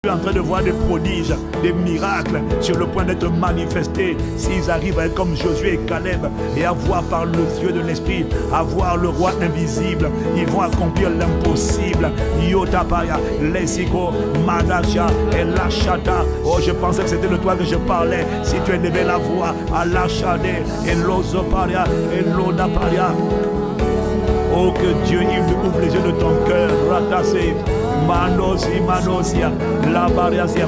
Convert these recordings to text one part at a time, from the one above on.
en train de voir des prodiges, des miracles sur le point d'être manifestés. S'ils arrivent à être comme Josué et Caleb et à voir par le yeux de l'esprit, à voir le roi invisible, ils vont accomplir l'impossible. Yotapaya, Lesiko, Madasha et Lachata. Oh, je pensais que c'était de toi que je parlais. Si tu élevais la voix à Lachade et Lozoparia et Lodaparia. Oh, que Dieu il ouvre les yeux de ton cœur. Ratassé, Manosia, Labariasia.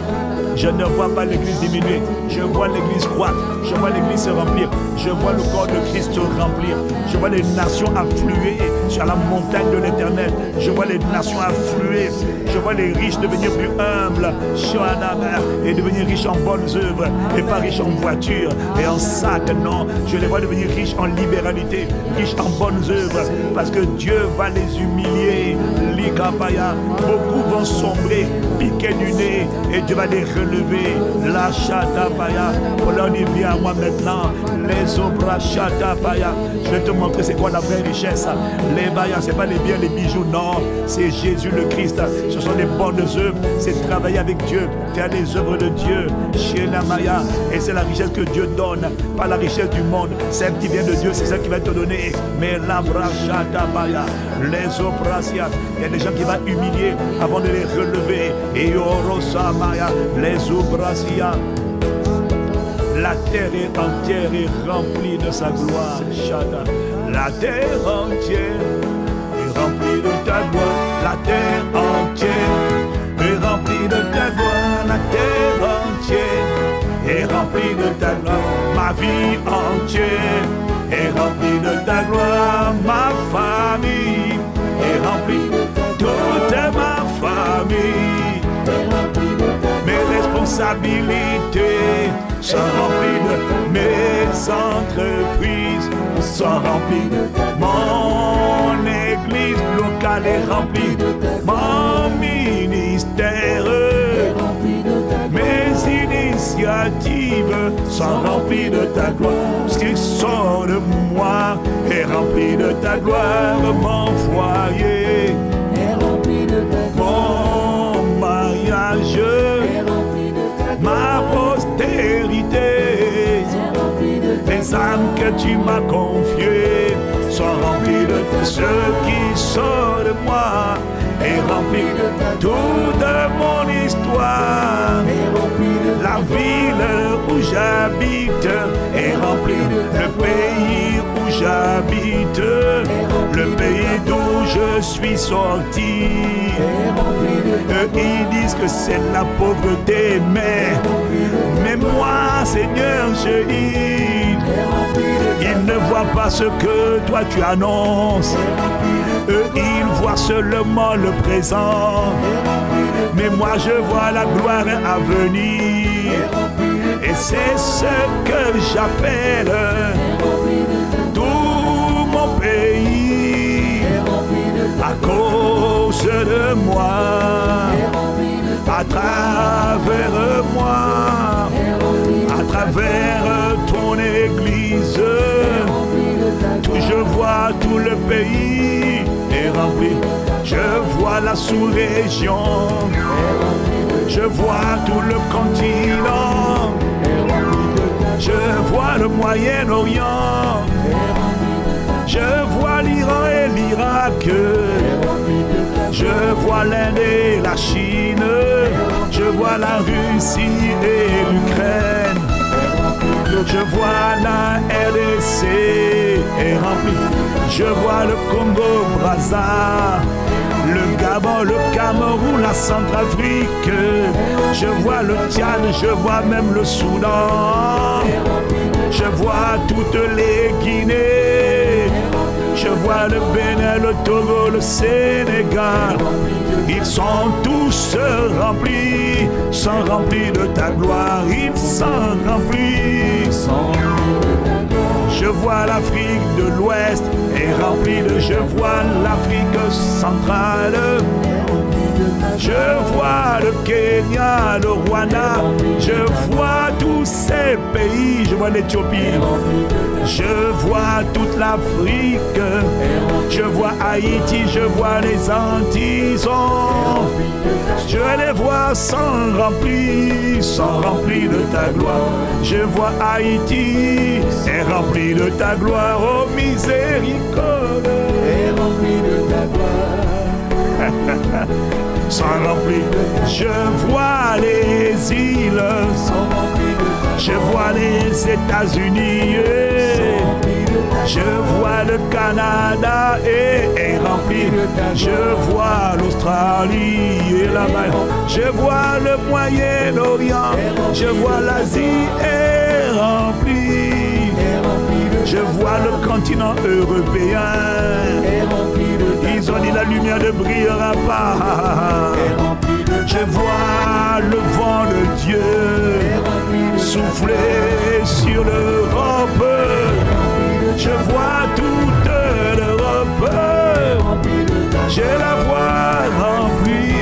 Je ne vois pas l'église diminuer, je vois l'église croître, je vois l'église se remplir, je vois le corps de Christ se remplir, je vois les nations affluer sur la montagne de l'éternel, je vois les nations affluer, je vois les riches devenir plus humbles et devenir riches en bonnes œuvres et pas riches en voitures et en sacs, non, je les vois devenir riches en libéralité, riches en bonnes œuvres, parce que Dieu va les humilier. Likapaya, beaucoup vont sombrer, piquer du nez et Dieu va les relever. La Chatapaya, on y vient à moi maintenant. Les obras Chatapaya, je vais te montrer c'est quoi la vraie richesse. Les bayas, c'est pas les biens, les bijoux, non, c'est Jésus le Christ. Ce sont des bonnes œuvres, c'est travailler avec Dieu, faire les œuvres de Dieu. Chez la Maya, et c'est la richesse que Dieu donne, pas la richesse du monde. Celle qui vient de Dieu, c'est celle qui va te donner. Mais la Chatapaya, les obrasia, il y a des gens qui vont humilier avant de les relever. Et Orosamaya, les obrasia. La terre entière est remplie de sa gloire. Shada. La terre entière est remplie de ta gloire. La terre entière est remplie de ta gloire. La terre entière est remplie de ta gloire. Ma vie entière est remplie de ta gloire. Ma famille est remplie de ta gloire. Toute ma famille est remplie de ta gloire. Mes responsabilités sont remplies de mes entreprises, sont remplies de ta gloire. Mon église locale est remplie de ta gloire. Mon ministère est rempli de ta gloire. Mes initiatives sont remplies de ta gloire. Ce qui sort de moi est rempli de ta gloire. Mon foyer est rempli de ta gloire. Mon mariage est rempli de ta gloire. Ma postérité, les âmes que tu m'as confiées sont remplies de ce qui sort de moi est rempli de toute mon histoire. La ville où j'habite est remplie, le pays où j'habite, le pays d'où je suis sorti. Eux ils disent que c'est la pauvreté, mais moi Seigneur je dis, ils ne voient pas ce que toi tu annonces. Eux ils voient seulement le présent, mais moi je vois la gloire à venir. Et c'est ce que j'appelle tout mon pays à cause de moi, à travers moi, à travers ton église. Je vois tout le pays est rempli. Je vois la sous-région, je vois tout le continent, je vois le Moyen-Orient, je vois l'Iran et l'Irak, je vois l'Inde et la Chine, je vois la Russie et l'Ukraine, je vois la RDC est remplie, je vois le Congo-Brazza, le Gabon, le Cameroun, la Centrafrique, je vois le Tchad, je vois même le Soudan, je vois toutes les Guinées, je vois le Bénin, le Togo, le Sénégal. Ils sont tous remplis de ta gloire, ils sont remplis. Je vois l'Afrique de l'Ouest est remplie de, je vois l'Afrique centrale, je vois le Kenya, le Rwanda, je vois tous ces pays, je vois l'Éthiopie, je vois toute l'Afrique, je vois Haïti, je vois les Antilles, je les vois sans rempli de ta gloire. Je vois Haïti, est rempli de ta gloire, oh miséricorde, est rempli de ta gloire. Sans rempli, je vois les îles, je vois les États-Unis, je vois le Canada est rempli, je vois l'Australie et la mer, je vois le Moyen-Orient, je vois l'Asie est rempli, je vois le continent européen. Ils ont dit la lumière ne brillera pas. Je vois le vent de Dieu souffler sur l'Europe. Je vois toute l'Europe. Je la vois remplie.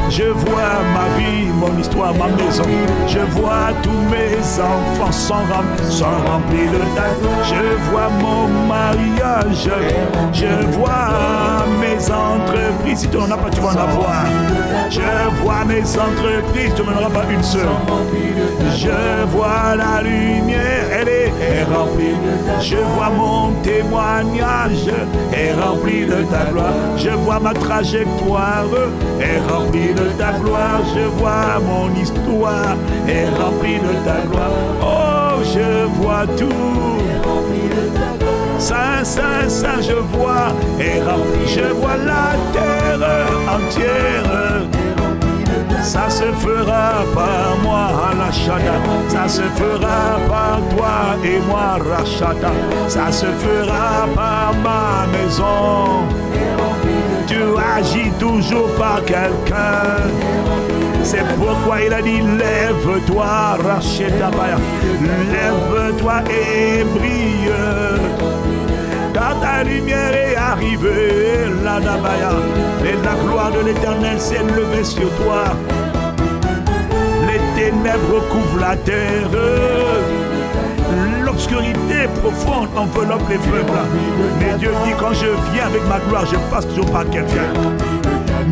Je vois ma vie, mon histoire, ma maison. Je vois tous mes enfants sont remplis de ta. Je vois mon mariage. Je vois mes entreprises. Si tu n'en as pas, tu vas en avoir. Je vois mes entreprises, tu n'en auras pas une seule. Je vois la lumière, elle est remplie. Je vois mon témoignage, est rempli de ta gloire. Je vois ma trajectoire, est remplie de ta gloire. Je vois mon histoire, est remplie de ta gloire. Oh, je vois tout. Saint, Saint, Saint, je vois, est rempli. Je vois la terre entière. Ça se fera par moi, Alachada. Ça se fera par toi et moi, Rachada. Ça se fera par ma maison. Tu agis toujours par quelqu'un. C'est pourquoi il a dit lève-toi, Racheda Baya. Lève-toi et brille. Car ta lumière est arrivée, la Dabaya, et la gloire de l'Éternel s'est levée sur toi. Les ténèbres couvrent la terre, l'obscurité profonde enveloppe les peuples. Mais Dieu dit quand je viens avec ma gloire, je passe toujours par quelqu'un.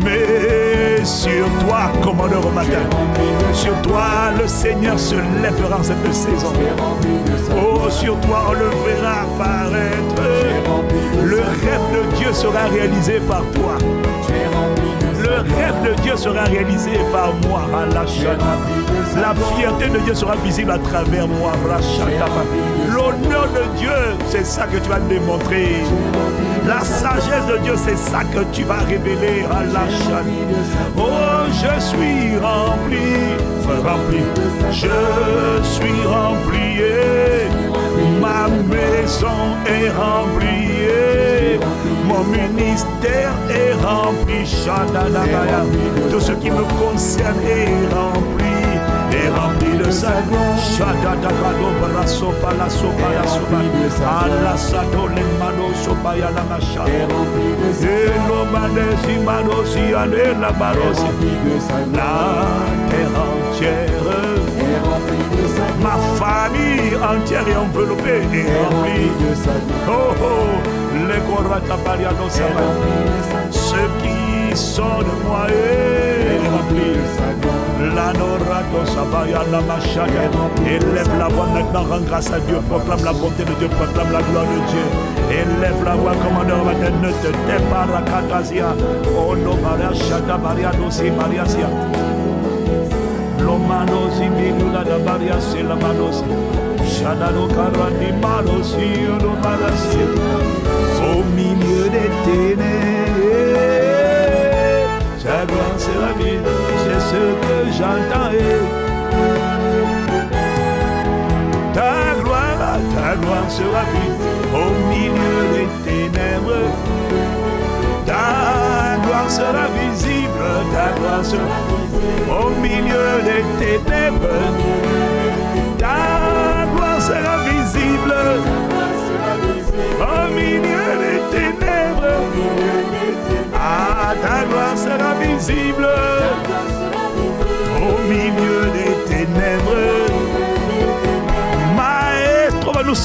Mais sur toi, commandeur au matin, sur toi le Seigneur se lèvera en cette saison. Oh, sur toi on le verra apparaître. Le rêve de Dieu sera réalisé par toi. Le rêve de Dieu sera réalisé par moi. La fierté de Dieu sera visible à travers moi. L'honneur de Dieu, c'est ça que tu vas démontrer. La sagesse de Dieu, c'est ça que tu vas révéler. Oh, je suis rempli. Je suis rempli. Ma maison est remplie. Mon ministère est rempli. Tout ce qui me concerne est rempli de sa gloire. La terre entière, ma famille entière est enveloppée et remplie. Oh oh, les Koratabariano Sama, ceux qui sont de moi est rempli. La Norato Sabaya la Machada. Élève la voix maintenant, rends grâce à Dieu, proclame la bonté de Dieu, proclame la gloire de Dieu. Élève la voix, commandeur matin, ne te tais pas, Rakatazia. Oh no Maria Shada Maria Dosi Maria Sia. Lomanosi Minula da Maria Sela Manosi. Shadano Karani Manosi, no Marasi. Au milieu des ténèbres, ta gloire sera visible, c'est ce que j'entends. Ta gloire sera visible au milieu des ténèbres. Ta gloire sera visible, ta gloire sera visible au milieu des ténèbres. Ta gloire sera visible au milieu des ténèbres. Ah, ta gloire sera visible au milieu des ténèbres.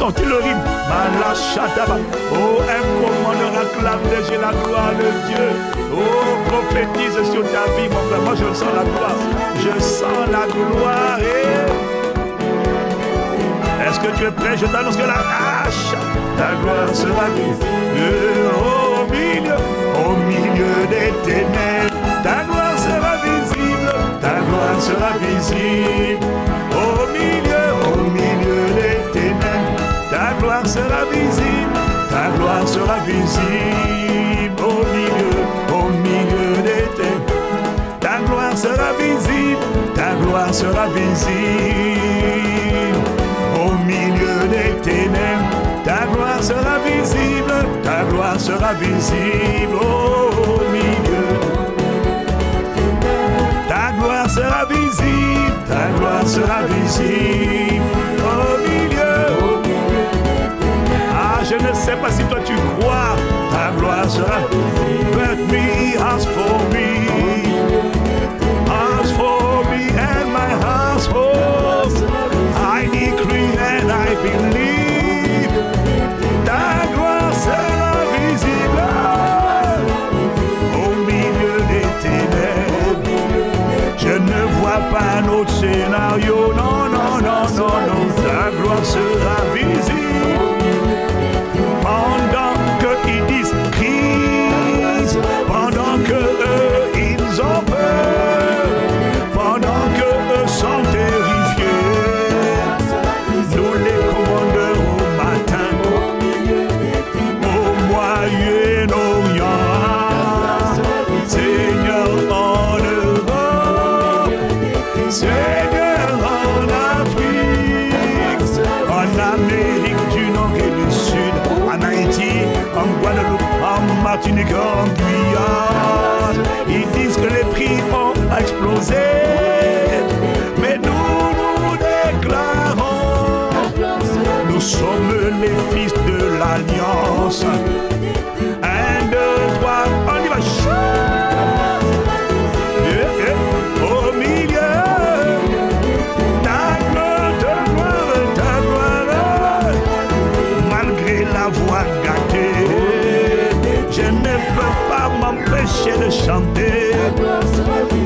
sentir le rythme. Malachataba. Oh, un commandeur acclame déjà la gloire de Dieu. Oh, prophétise sur ta vie, mon frère. Moi, je sens la gloire. Je sens la gloire. Est-ce que tu es prêt? Je t'annonce que la hache, ta gloire sera visible. Au milieu des ténèbres, ta gloire sera visible. Ta gloire sera visible. Au milieu des ténèbres, ta gloire sera visible. Ta gloire sera visible. Au milieu des ténèbres, ta gloire sera visible. Ta gloire sera visible. Au milieu des ténèbres, ta gloire sera visible, ta gloire sera visible. Au milieu, ta gloire sera visible, ta gloire sera visible. Au milieu, ah, je ne sais pas si toi tu crois, ta gloire sera visible. But me, ask for me and my household. I decree and I believe, ta gloire sera visible. Au milieu des ténèbres, je ne vois pas un autre scénario. Non, non, non, non, non, ta gloire sera visible. Pendant qu'ils disent crise, pendant que eux ils ont peur, pendant que eux sont terrifiés, nous les commandeurs au matin, au Moyen-Orient, Seigneur en Europe, Seigneur en Afrique, en Amérique du Nord et du Sud, en Haïti, en Guadeloupe, en Martinique, en Guyane. Ils disent que les prix ont explosé, mais nous déclarons, nous sommes les fils de l'Alliance. 1, 2, 3, on y va. Au milieu, ta gloire, malgré la voix gâtée, je ne peux pas m'empêcher de chanter.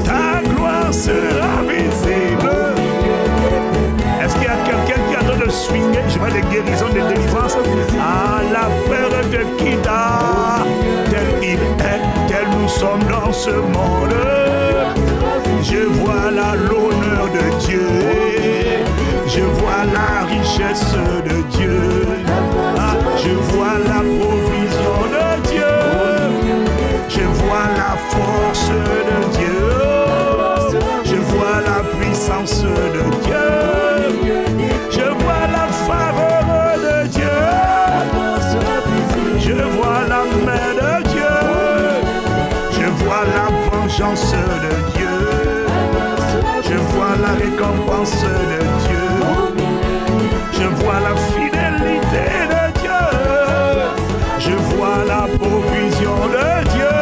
Ta gloire sera visible. Est-ce qu'il y a quelqu'un qui a en train de swinguer? Je vois des guérisons, des délivrances. Ah, la peur te quitta. Tel il est, tel nous sommes dans ce monde. Je vois là l'honneur de Dieu. Je vois la richesse de Dieu. Ah, je vois la provision de Dieu. Je vois la force de Dieu. Je vois la puissance de Dieu. Je vois la faveur de Dieu. Je vois la main de Dieu. Je vois la vengeance de Dieu. Je vois la récompense de Dieu. Je vois la fidélité de Dieu. Je vois la provision de Dieu.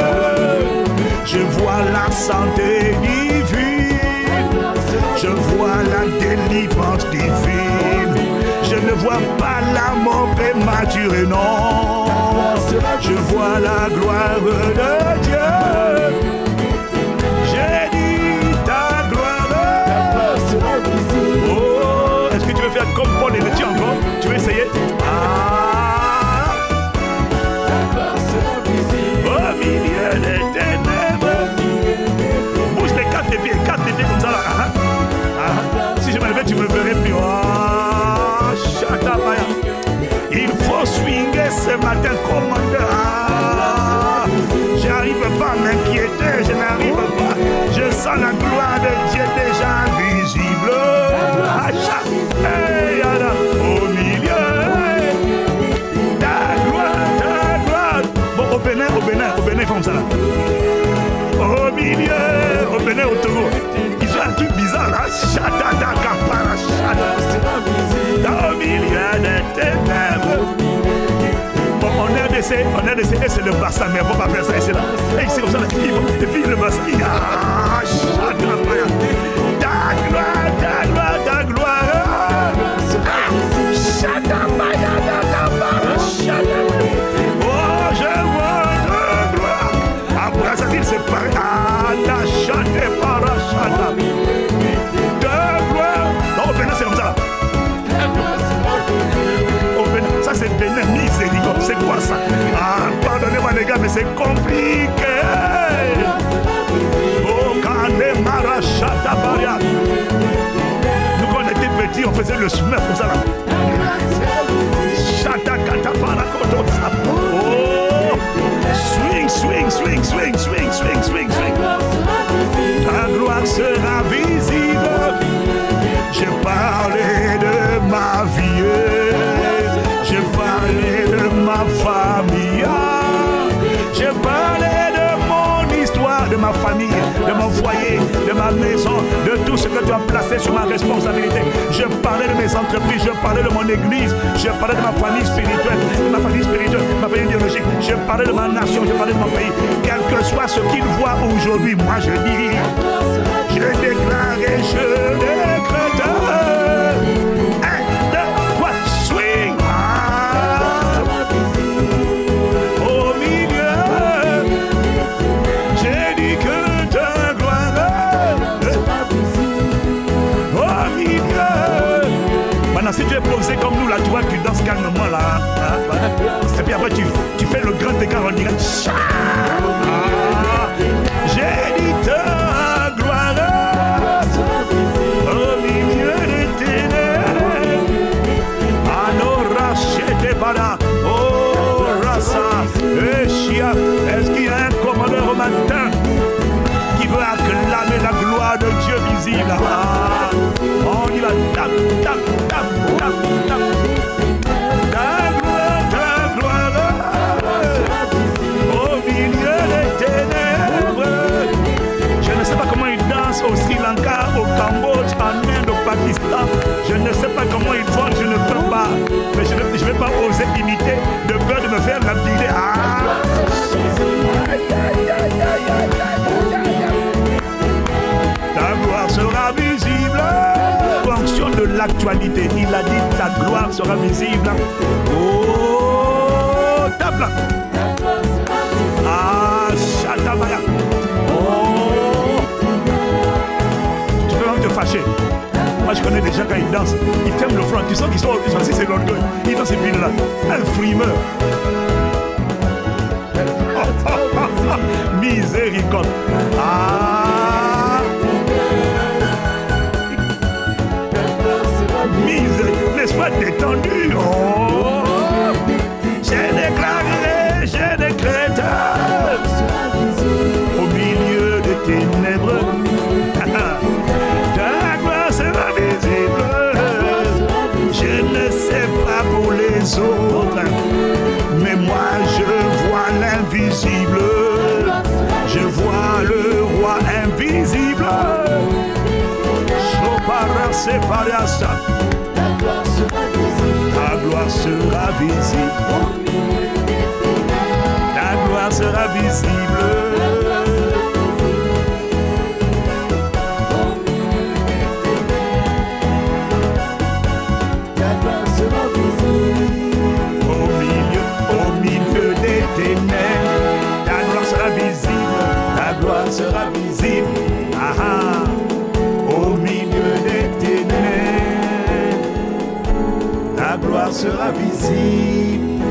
Je vois la santé divine. Je vois la délivrance divine. Je ne vois pas la mort prématurée, non. Je vois la gloire de Dieu. J'ai dit ta gloire. Oh, est-ce que tu veux faire comme Paul et le Dieu encore? Tu veux essayer? Ah, au milieu des ténèbres. Bouge les 4 pieds comme ça là. Si je me levais, tu me verrais plus. Ah, Shatabaya. Il faut swinguer ce matin, commandeur. Ah, j'arrive pas à m'inquiéter, je n'arrive pas. Je sens la gloire de Dieu déjà visible. Hey, au milieu. Ta gloire. Bon, au Bénin, ils font ça là. Au milieu, au Bénin, au Togo. Ils font un truc bizarre là. Au milieu des ténèbres. Bon, en RDC, c'est le bassin, mais on va pas faire ça ici là. Et c'est comme ça, et puis le bassin. Ta gloire. faisait le meurtre comme ça là. Oh, swing, swing, swing, swing, swing, swing, swing, swing. Ta gloire sera visible. J'ai parlé de ma vie, j'ai parlé de ma famille, j'ai parlé de mon histoire, de ma famille, de mon foyer, de ma maison, de tout ce que tu as placé sur ma responsabilité. Je parlais de mes entreprises, je parlais de mon église, je parlais de ma famille spirituelle, ma famille biologique, je parlais de ma nation, je parlais de mon pays. Quel que soit ce qu'ils voient aujourd'hui, moi je dis, je déclare et je décrète. Si tu es posé comme nous là, tu vois, tu danses calmement là. Et puis après, tu fais le grand écart en direct. J'ai dit ta gloire au milieu des ténèbres. Anora chete para, oh rasa, echia. Est-ce qu'il y a un commandeur au matin qui veut acclamer la gloire de Dieu visible? On y va, tap, tap, tap, tap, tap. Ta gloire, au milieu des ténèbres. Je ne sais pas comment ils dansent au Sri Lanka, au Cambodge, en Inde, au Pakistan. Je ne sais pas comment ils font, je ne peux pas. Mais je ne vais pas oser imiter de peur de me faire lapider. Ta gloire sera visible. Fonction de l'actualité, il a dit ta gloire sera visible. Oh, tape là. Ah, chatabaya. Oh, tu peux même te fâcher. Moi je connais des gens quand ils dansent, ils ferment le front, tu sens qu'ils sont si c'est l'orgueil. Ils dansent ces filles là. Un frimeur. Miséricorde. Ah. Laisse-moi détendu. Oh. J'ai déclaré, j'ai décrété au milieu des ténèbres. Ta gloire sera visible. Je ne sais pas pour les autres, mais moi je vois l'invisible. Je vois le roi invisible. Chopara séparé à ça. Ta gloire sera visible. Ta gloire sera visible. Au milieu des ténèbres. Ta gloire sera visible. Ta gloire sera visible. Au milieu des ténèbres. Ta gloire sera visible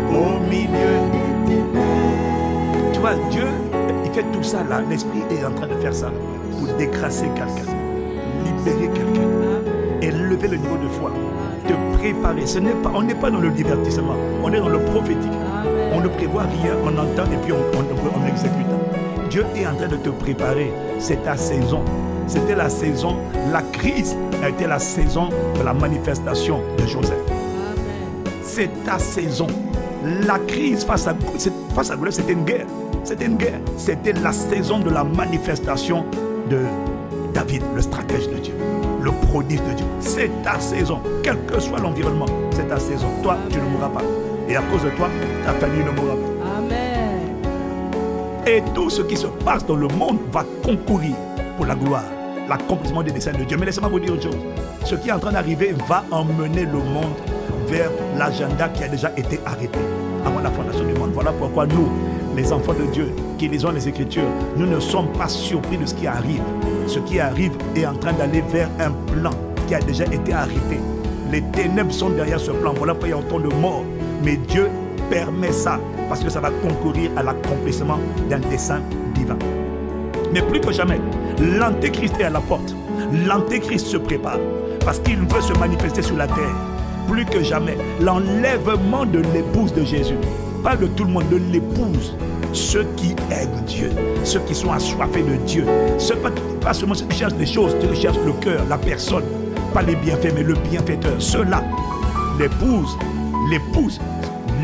au milieu des ténèbres. Tu vois, Dieu, il fait tout ça là. L'Esprit est en train de faire ça pour décrasser quelqu'un, libérer quelqu'un, élever le niveau de foi, te préparer. On n'est pas dans le divertissement, on est dans le prophétique. On ne prévoit rien, on entend et puis on exécute. Dieu est en train de te préparer. C'est ta saison. C'était la saison, la crise a été la saison de la manifestation de Joseph. Amen. C'est ta saison. La crise face à Goliath, c'était une guerre. C'était une guerre. C'était la saison de la manifestation de David, le stratège de Dieu, le prodige de Dieu. C'est ta saison. Quel que soit l'environnement, c'est ta saison. Toi, tu ne mourras pas. Et à cause de toi, ta famille ne mourra pas. Amen. Et tout ce qui se passe dans le monde va concourir pour la gloire, l'accomplissement des desseins de Dieu. Mais laissez-moi vous dire une chose. Ce qui est en train d'arriver va emmener le monde vers l'agenda qui a déjà été arrêté avant la fondation du monde. Voilà pourquoi nous, les enfants de Dieu, qui lisons les Écritures, nous ne sommes pas surpris de ce qui arrive. Ce qui arrive est en train d'aller vers un plan qui a déjà été arrêté. Les ténèbres sont derrière ce plan. Voilà pourquoi il y a autant de morts. Mais Dieu permet ça parce que ça va concourir à l'accomplissement d'un dessein divin. Mais plus que jamais, l'antéchrist est à la porte. L'antéchrist se prépare. parce qu'il veut se manifester sur la terre. Plus que jamais, l'enlèvement de l'épouse de Jésus. Pas de tout le monde, de l'épouse. Ceux qui aiment Dieu, ceux qui sont assoiffés de Dieu, pas seulement ceux qui cherchent des choses, ceux qui cherchent le cœur, la personne, pas les bienfaits, mais le bienfaiteur. Ceux-là, l'épouse,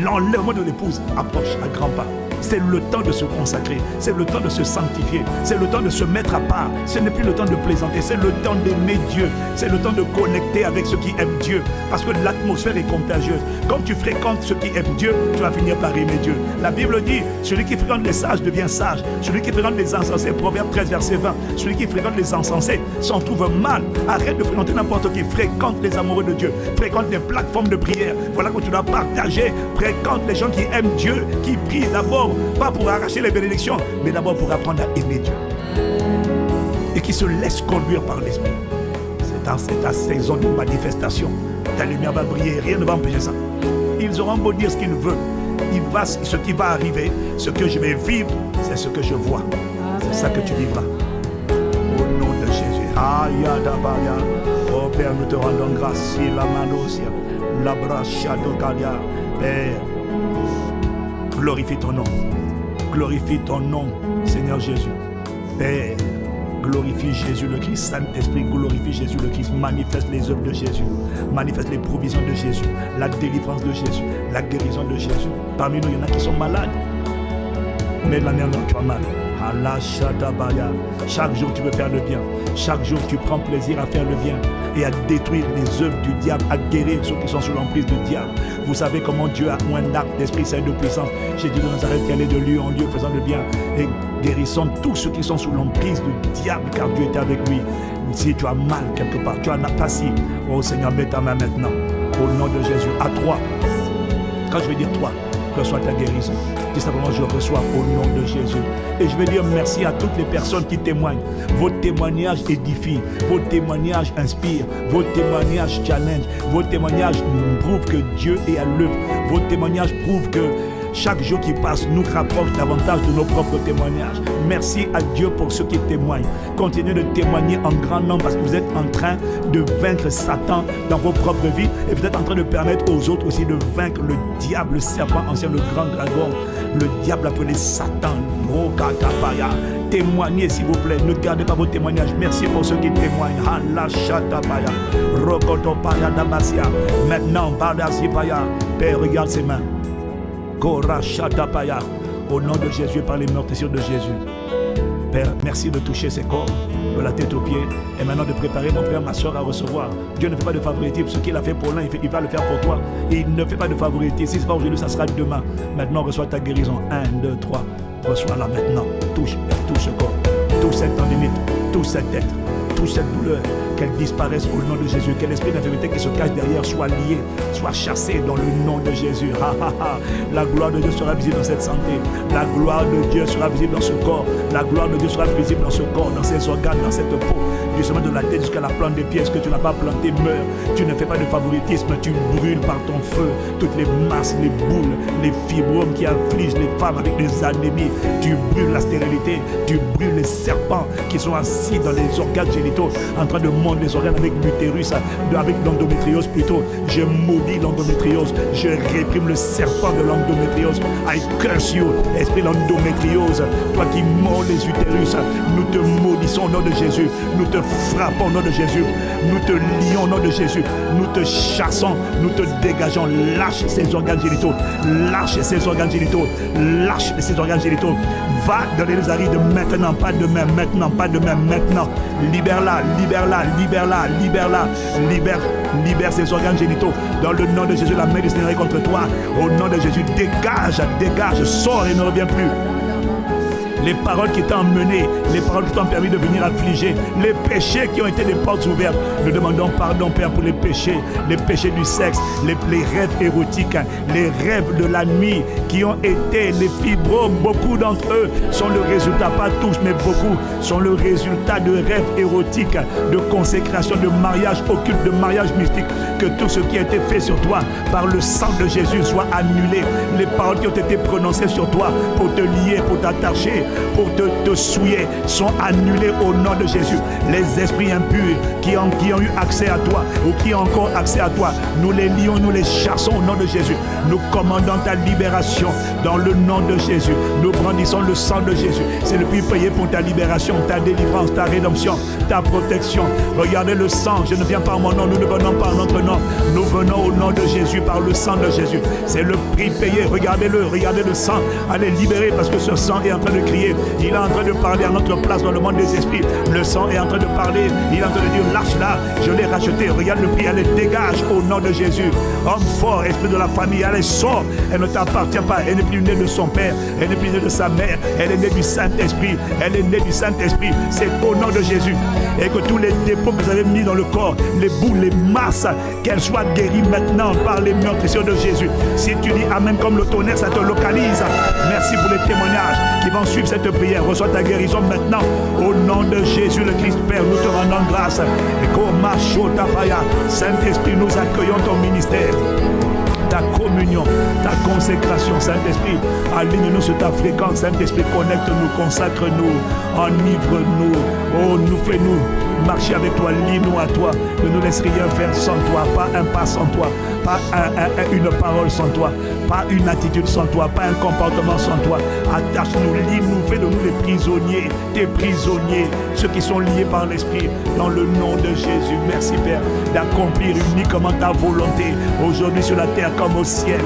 l'enlèvement de l'épouse approche à grands pas. C'est le temps de se consacrer, c'est le temps de se sanctifier, c'est le temps de se mettre à part. Ce n'est plus le temps de plaisanter, c'est le temps d'aimer Dieu, c'est le temps de connecter avec ceux qui aiment Dieu, parce que l'atmosphère est contagieuse. Quand tu fréquentes ceux qui aiment Dieu, tu vas finir par aimer Dieu. La Bible dit, celui qui fréquente les sages devient sage, celui qui fréquente les insensés, Proverbe 13 verset 20, celui qui fréquente les insensés s'en trouve mal. Arrête de fréquenter n'importe qui, fréquente les amoureux de Dieu, fréquente les plateformes de prière. Voilà que tu dois partager, fréquente les gens qui aiment Dieu, qui prient d'abord, pas pour arracher les bénédictions, mais d'abord pour apprendre à aimer Dieu. Et qui se laisse conduire par l'Esprit. C'est ta saison de manifestation. Ta lumière va briller, rien ne va empêcher ça. Ils auront beau dire ce qu'ils veulent. Ce qui va arriver, ce que je vais vivre, c'est ce que je vois. C'est ça que tu vivras. Au nom de Jésus. Oh Père, nous te rendons grâce. La manosia, la bracha d'Ocalia. Père, glorifie ton nom. Glorifie ton nom, Seigneur Jésus. Père, glorifie Jésus le Christ. Saint-Esprit, glorifie Jésus le Christ. Manifeste les œuvres de Jésus. Manifeste les provisions de Jésus. La délivrance de Jésus. La guérison de Jésus. Parmi nous, il y en a qui sont malades. Mais l'année dernière, tu as mal. Chaque jour, tu veux faire le bien. Chaque jour, tu prends plaisir à faire le bien et à détruire les œuvres du diable, à guérir ceux qui sont sous l'emprise du diable. Vous savez comment Dieu a un acte d'Esprit Saint de puissance. Jésus de Nazareth qui allait de lieu en lieu faisant le bien et guérissant tous ceux qui sont sous l'emprise du diable, car Dieu était avec lui. Si tu as mal quelque part, tu en as pas si. Oh Seigneur, mets ta main maintenant. Au nom de Jésus, à toi. Quand je vais dire toi, reçois ta guérison. Dis simplement, je reçois au nom de Jésus. Et je vais dire merci à toutes les personnes qui témoignent. Vos témoignages édifient, vos témoignages inspirent, vos témoignages challenge, vos témoignages prouvent que Dieu est à l'œuvre. Vos témoignages prouvent que chaque jour qui passe nous rapproche davantage de nos propres témoignages. Merci à Dieu pour ceux qui témoignent. Continuez de témoigner en grand nombre parce que vous êtes en train de vaincre Satan dans vos propres vies et vous êtes en train de permettre aux autres aussi de vaincre le diable, le serpent ancien, le grand dragon, le diable appelé Satan. Témoignez s'il vous plaît, ne gardez pas vos témoignages. Merci pour ceux qui témoignent. Maintenant, Père, regarde ses mains. Au nom de Jésus, par les meurtrissures de Jésus. Père, merci de toucher ses corps, de la tête aux pieds, et maintenant de préparer mon frère, ma soeur à recevoir. Dieu ne fait pas de favoritisme. Ce qu'il a fait pour l'un, il va le faire pour toi. Et il ne fait pas de favoritisme. Si ce n'est pas aujourd'hui, ça sera demain. Maintenant, reçois ta guérison. 1, 2, 3. Reçois-la maintenant. Touche ce corps, touche cette tendinite, touche cette tête, touche cette douleur. Qu'elle disparaisse au nom de Jésus. Que l'esprit d'infirmité qui se cache derrière soit lié, soit chassé dans le nom de Jésus. La gloire de Dieu sera visible dans cette santé. La gloire de Dieu sera visible dans ce corps. La gloire de Dieu sera visible dans ce corps, dans ses organes, dans cette peau. Du sommet de la tête jusqu'à la plante des pieds. Ce que tu n'as pas planté meurt. Tu ne fais pas de favoritisme. Tu brûles par ton feu toutes les masses, les boules, les fibromes qui affligent les femmes avec des anémies. Tu brûles la stérilité. Tu brûles les serpents qui sont assis dans les organes génitaux en train de monter les organes avec l'utérus, avec l'endométriose plutôt. Je maudis l'endométriose. Je réprime le serpent de l'endométriose. I curse you, esprit l'endométriose. Toi qui mords les utérus, nous te maudissons au nom de Jésus. Nous te frappons au nom de Jésus. Nous te lions au nom de Jésus. Nous te chassons, nous te dégageons. Lâche ces organes génitaux. Lâche ces organes génitaux. Lâche ces organes génitaux. Va dans les arides maintenant, pas demain, maintenant, pas demain, maintenant. Libère-la, libère-la, libère-la, libère-la, libère ces organes génitaux. Dans le nom de Jésus, la main du Seigneur est contre toi. Au nom de Jésus, dégage, dégage, sors et ne reviens plus. Les paroles qui t'ont mené, les paroles qui t'ont permis de venir affliger, les péchés qui ont été des portes ouvertes. Nous demandons pardon, Père, pour les péchés du sexe, les rêves érotiques, les rêves de la nuit qui ont été les fibromes. Beaucoup d'entre eux sont le résultat, pas tous, mais beaucoup, sont le résultat de rêves érotiques, de consécration, de mariage occulte, de mariage mystique. Que tout ce qui a été fait sur toi par le sang de Jésus soit annulé. Les paroles qui ont été prononcées sur toi pour te lier, pour t'attacher, pour te souiller sont annulés au nom de Jésus. Les esprits impurs qui ont eu accès à toi ou qui ont encore accès à toi, nous les lions, nous les chassons au nom de Jésus. Nous commandons ta libération dans le nom de Jésus. Nous brandissons le sang de Jésus. C'est le prix payé pour ta libération, ta délivrance, ta rédemption, ta protection. Regardez le sang. Je ne viens pas en mon nom, nous ne venons pas en notre nom. Nous venons au nom de Jésus par le sang de Jésus. C'est le prix payé. Regardez le sang. Allez, libérer parce que ce sang est en train de crier. Il est en train de parler à notre place dans le monde des esprits. Le sang est en train de parler. Il est en train de dire, lâche-la, je l'ai racheté. Regarde le prix, allez, dégage au nom de Jésus. Homme fort, esprit de la famille, allez, sort. Elle ne t'appartient pas. Elle n'est plus née de son père. Elle n'est plus née de sa mère. Elle est née du Saint-Esprit. Elle est née du Saint-Esprit. C'est au nom de Jésus. Et que tous les dépôts que vous avez mis dans le corps, les boules, les masses, qu'elles soient guéries maintenant par les meurtrissures de Jésus. Si tu dis Amen comme le tonnerre, ça te localise. Merci pour les témoignages qui vont suivre cette prière. Reçois ta guérison maintenant. Au nom de Jésus le Christ, Père, nous te rendons grâce. Saint-Esprit, nous accueillons ton ministère, ta communion, ta consécration. Saint-Esprit, aligne-nous sur ta fréquence. Saint-Esprit, connecte-nous, consacre-nous, enivre-nous. Oh, nous fais-nous marcher avec toi, lis-nous à toi. Ne nous laisse rien faire sans toi, pas un pas sans toi, pas une parole sans toi, pas une attitude sans toi, pas un comportement sans toi. Attache-nous, lis-nous, fais de nous les prisonniers, tes prisonniers, ceux qui sont liés par l'Esprit, dans le nom de Jésus. Merci Père d'accomplir uniquement ta volonté aujourd'hui sur la terre comme au ciel.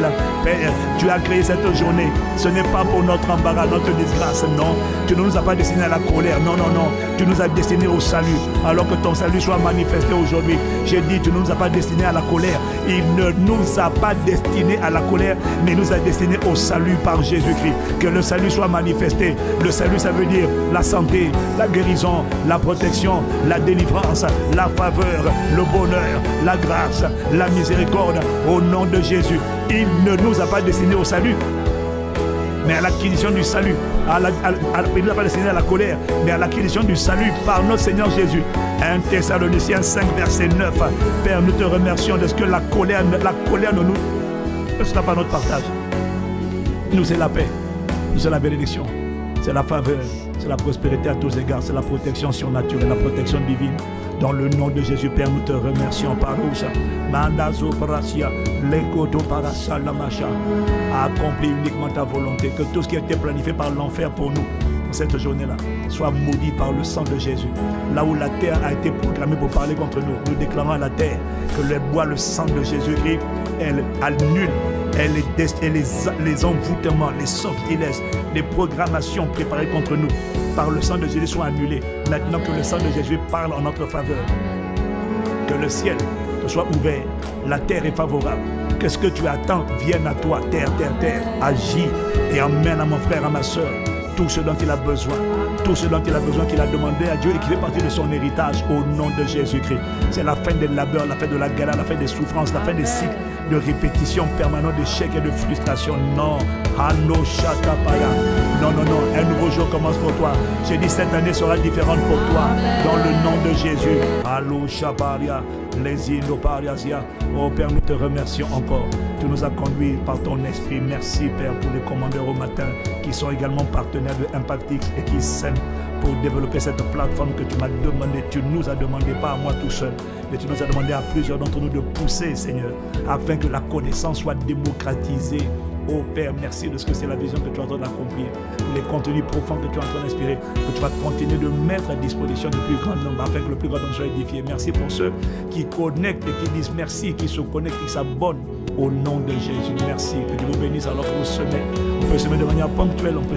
Père, tu as créé cette journée. Ce n'est pas pour notre embarras, notre disgrâce, non. Tu ne nous as pas destinés à la colère, non, non, non. Tu nous as destinés au salut. Alors que ton salut soit manifesté aujourd'hui. J'ai dit, tu ne nous as pas destinés à la colère. Il ne nous a pas destinés à la colère, mais nous a destinés au salut par Jésus-Christ. Que le salut soit manifesté. Le salut, ça veut dire la santé, la guérison, la protection, la délivrance, la faveur, le bonheur, la grâce, la miséricorde. Au nom de Jésus, il ne nous a pas destinés au salut, mais à l'acquisition du salut. Il ne l'a pas destiné à la colère, mais à l'acquisition du salut par notre Seigneur Jésus. 1 Thessaloniciens 5, verset 9. Père, nous te remercions de ce que la colère ne sera pas notre partage. Nous, c'est la paix, nous, c'est la bénédiction, c'est la faveur, c'est la prospérité à tous égards, c'est la protection surnaturelle, la protection divine. Dans le nom de Jésus, Père, nous te remercions. Paroucha, Mandazo Brasia, Lekoto Parasa Lamacha. Accomplis uniquement ta volonté. Que tout ce qui a été planifié par l'enfer pour nous, cette journée-là, soit maudit par le sang de Jésus. Là où la terre a été programmée pour parler contre nous, nous déclarons à la terre que le bois, le sang de Jésus-Christ, elle annule les envoûtements, les sortilèges, les programmations préparées contre nous par le sang de Jésus soient annulées. Maintenant que le sang de Jésus parle en notre faveur, que le ciel te soit ouvert, la terre est favorable. Qu'est-ce que tu attends? Vienne à toi, terre, terre, terre. Agis et emmène à mon frère, à ma soeur, tout ce dont il a besoin. Tout ce dont il a besoin, qu'il a demandé à Dieu et qui fait partie de son héritage au nom de Jésus-Christ. C'est la fin des labeurs, la fin de la galère, la fin des souffrances, la fin des cycles de répétition permanente, d'échecs et de frustration. Non, Hano Shatapaya. Non, non, non, un nouveau jour commence pour toi. J'ai dit cette année sera différente pour toi. Dans le nom de Jésus. Allo Shabaria, les Indopariasia. Oh Père, nous te remercions encore. Tu nous as conduits par ton esprit. Merci Père pour les commandeurs au matin qui sont également partenaires de ImpactX et qui s'aiment pour développer cette plateforme que tu m'as demandé. Tu nous as demandé, pas à moi tout seul, mais tu nous as demandé à plusieurs d'entre nous de pousser, Seigneur, afin que la connaissance soit démocratisée. Oh Père, merci de ce que c'est la vision que tu es en train d'accomplir, les contenus profonds que tu es en train d'inspirer, que tu vas continuer de mettre à disposition du plus grand nombre afin que le plus grand nombre soit édifié. Merci pour ceux qui connectent et qui disent merci, qui se connectent, qui s'abonnent au nom de Jésus. Merci, que Dieu vous bénisse alors que vous semez. On peut semer de manière ponctuelle, on peut